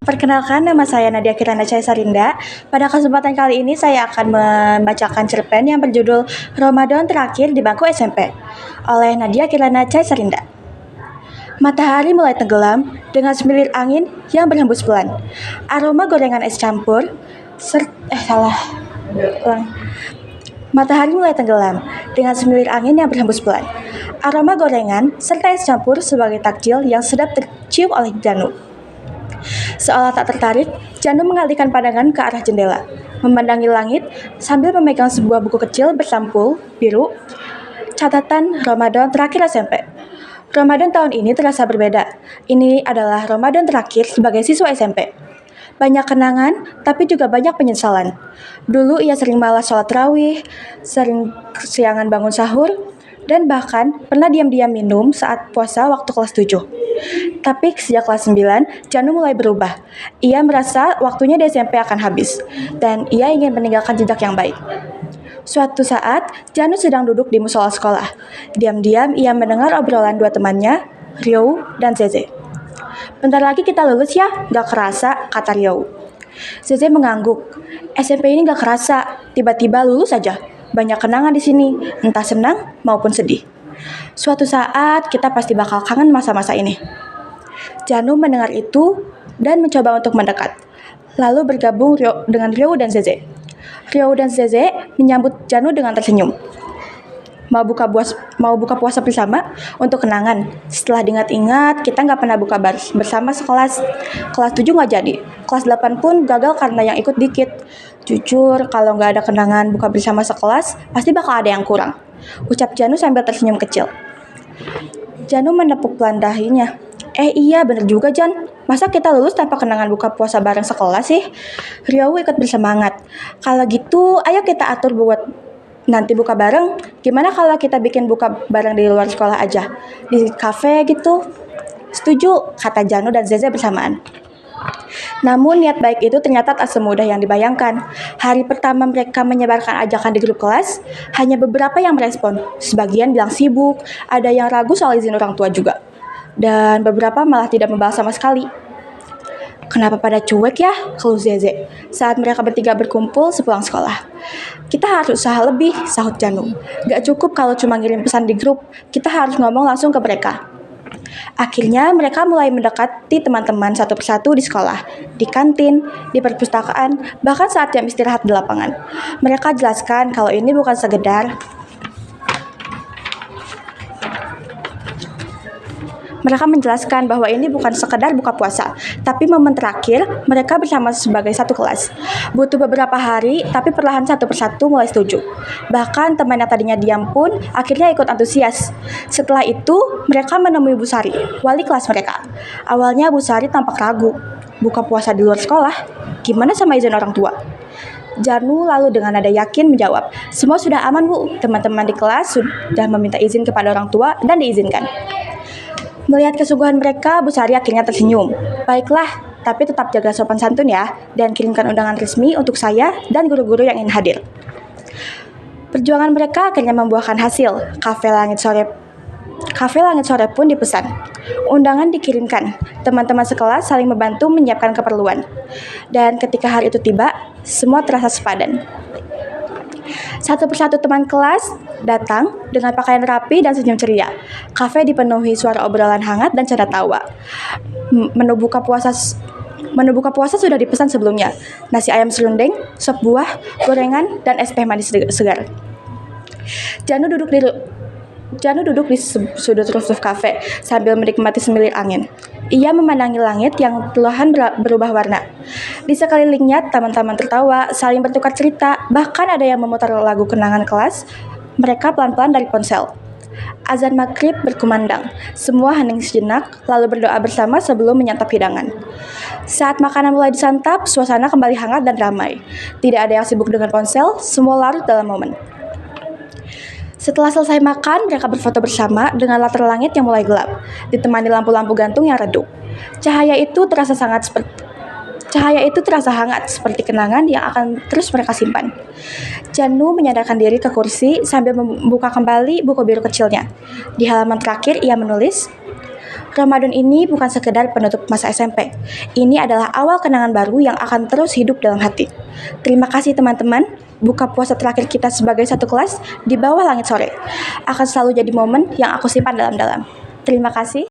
Perkenalkan, nama saya Nadia Kirana Sarinda. Pada kesempatan kali ini saya akan membacakan cerpen yang berjudul Ramadan Terakhir di Bangku SMP oleh Nadia Kirana Sarinda. Matahari mulai tenggelam dengan semilir angin yang berhembus pelan. Aroma gorengan es campur Matahari mulai tenggelam dengan semilir angin yang berhembus pelan. Aroma gorengan serta es campur sebagai takjil yang sedap tercium oleh Janu. Seolah tak tertarik, Janu mengalihkan pandangan ke arah jendela, memandangi langit sambil memegang sebuah buku kecil bersampul biru, catatan Ramadan terakhir SMP. Ramadan tahun ini terasa berbeda. Ini adalah Ramadan terakhir sebagai siswa SMP. Banyak kenangan, tapi juga banyak penyesalan. Dulu ia sering malas sholat tarawih, sering kesiangan bangun sahur, dan bahkan pernah diam-diam minum saat puasa waktu kelas 7. Tapi sejak kelas 9, Janu mulai berubah. Ia merasa waktunya di SMP akan habis, dan ia ingin meninggalkan jejak yang baik. Suatu saat, Janu sedang duduk di musola sekolah. Diam-diam ia mendengar obrolan dua temannya, Ryo dan Zeze. "Bentar lagi kita lulus ya, gak kerasa," kata Ryo. Zeze mengangguk. "SMP ini gak kerasa, tiba-tiba lulus aja. Banyak kenangan di sini, entah senang maupun sedih. Suatu saat kita pasti bakal kangen masa-masa ini." Janu mendengar itu dan mencoba untuk mendekat, lalu bergabung dengan Ryo dan Zeze. Ryo dan Zeze menyambut Janu dengan tersenyum. Mau buka puasa bersama untuk kenangan. Setelah diingat-ingat, kita nggak pernah buka bersama sekelas. Kelas 7 nggak jadi. Kelas 8 pun gagal karena yang ikut dikit. Jujur, kalau nggak ada kenangan buka bersama sekelas, pasti bakal ada yang kurang, ucap Janu sambil tersenyum kecil. Janu menepuk pelan dahinya. Iya bener juga Jan. Masa kita lulus tanpa kenangan buka puasa bareng sekelas sih? Ryo ikut bersemangat. Kalau gitu, ayo kita atur buat nanti buka bareng. Gimana kalau kita bikin buka bareng di luar sekolah aja? Di kafe gitu? Setuju, kata Janu dan Zeze bersamaan. Namun niat baik itu ternyata tak semudah yang dibayangkan. Hari pertama mereka menyebarkan ajakan di grup kelas, hanya beberapa yang merespon. Sebagian bilang sibuk, ada yang ragu soal izin orang tua juga. Dan beberapa malah tidak membalas sama sekali. "Kenapa pada cuek ya?" keluh Zeze saat mereka bertiga berkumpul sepulang sekolah. "Kita harus usaha lebih," sahut Janu. "Gak cukup kalau cuma ngirim pesan di grup, kita harus ngomong langsung ke mereka." Akhirnya mereka mulai mendekati teman-teman satu persatu di sekolah, di kantin, di perpustakaan, bahkan saat jam istirahat di lapangan. Mereka jelaskan kalau ini bukan sekedar Mereka menjelaskan bahwa ini bukan sekedar buka puasa, tapi momen terakhir mereka bersama sebagai satu kelas. Butuh beberapa hari, tapi perlahan satu persatu mulai setuju. Bahkan teman yang tadinya diam pun akhirnya ikut antusias. Setelah itu, mereka menemui Bu Sari, wali kelas mereka. Awalnya Bu Sari tampak ragu. Buka puasa di luar sekolah? Gimana sama izin orang tua? Janu lalu dengan nada yakin menjawab, "Semua sudah aman Bu, teman-teman di kelas sudah meminta izin kepada orang tua dan diizinkan." Melihat kesungguhan mereka, Bu Sari akhirnya tersenyum. "Baiklah, tapi tetap jaga sopan santun ya, dan kirimkan undangan resmi untuk saya dan guru-guru yang ingin hadir." Perjuangan mereka akhirnya membuahkan hasil. Kafe Langit Sore pun dipesan. Undangan dikirimkan. Teman-teman sekelas saling membantu menyiapkan keperluan. Dan ketika hari itu tiba, semua terasa sepadan. Satu persatu teman kelas datang dengan pakaian rapi dan senyum ceria. Kafe dipenuhi suara obrolan hangat dan canda tawa. Menu buka puasa sudah dipesan sebelumnya. Nasi ayam serundeng, sop buah, gorengan, dan es teh manis segar. Janu duduk di sudut rooftop kafe sambil menikmati semilir angin. Ia memandangi langit yang perlahan berubah warna. Di sekelilingnya, teman-teman tertawa, saling bertukar cerita, bahkan ada yang memutar lagu kenangan kelas mereka pelan-pelan dari ponsel. Azan maghrib berkumandang. Semua hening sejenak, lalu berdoa bersama sebelum menyantap hidangan. Saat makanan mulai disantap, suasana kembali hangat dan ramai. Tidak ada yang sibuk dengan ponsel, semua larut dalam momen. Setelah selesai makan, mereka berfoto bersama dengan latar langit yang mulai gelap, ditemani lampu-lampu gantung yang redup. Cahaya itu terasa hangat seperti kenangan yang akan terus mereka simpan. Janu menyandarkan diri ke kursi sambil membuka kembali buku biru kecilnya. Di halaman terakhir ia menulis, Ramadan ini bukan sekedar penutup masa SMP. Ini adalah awal kenangan baru yang akan terus hidup dalam hati. Terima kasih teman-teman. Buka puasa terakhir kita sebagai satu kelas di bawah langit sore akan selalu jadi momen yang aku simpan dalam-dalam. Terima kasih.